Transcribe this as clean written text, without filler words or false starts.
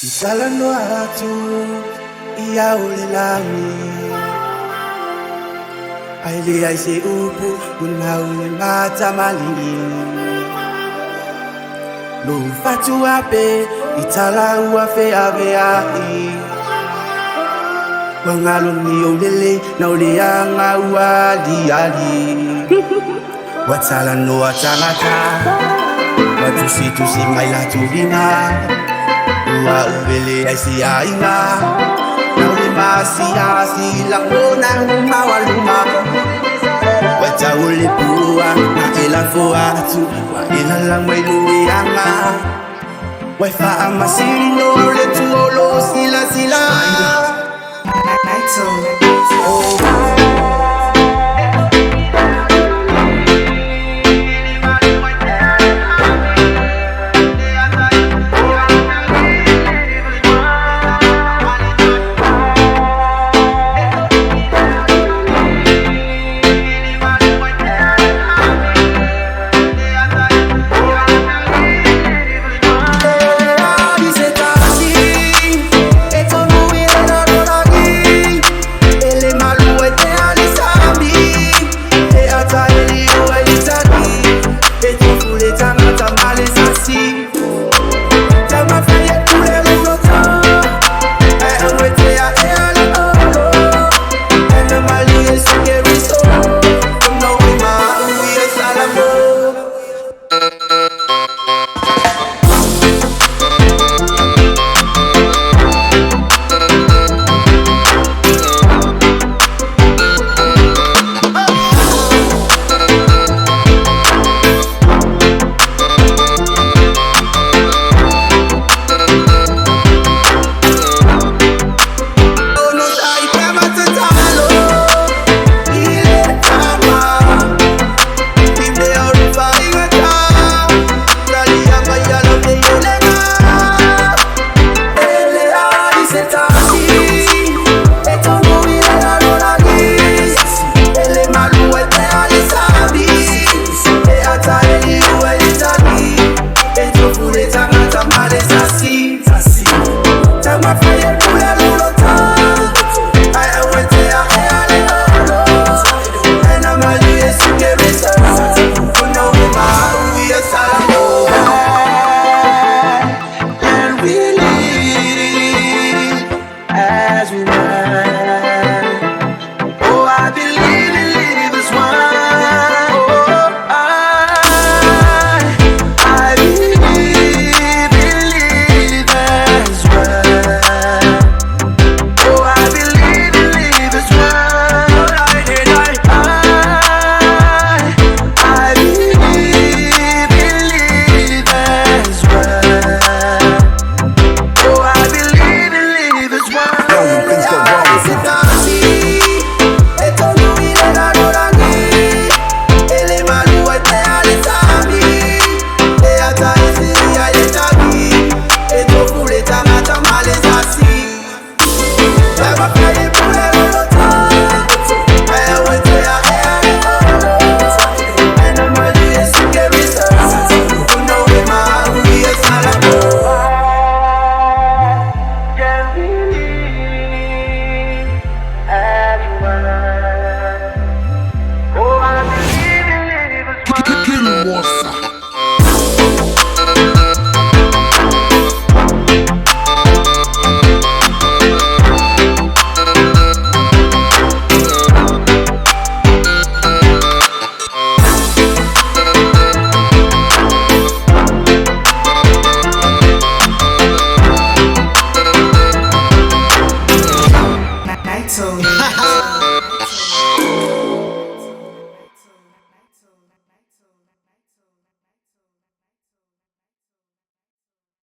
Isalano atu iyaulelami aile aise upu unaule mata malini lo fatu ape itala uafe aveai wangaloni olele na oleanga uali ali watalano watalata Tusitusilima ilatuhina Ua uvele aisi aina Na ulima siasi lakona mawaluma Wata ulipua na ilafo atu Wa ilalang may lumianga Waifa amasiri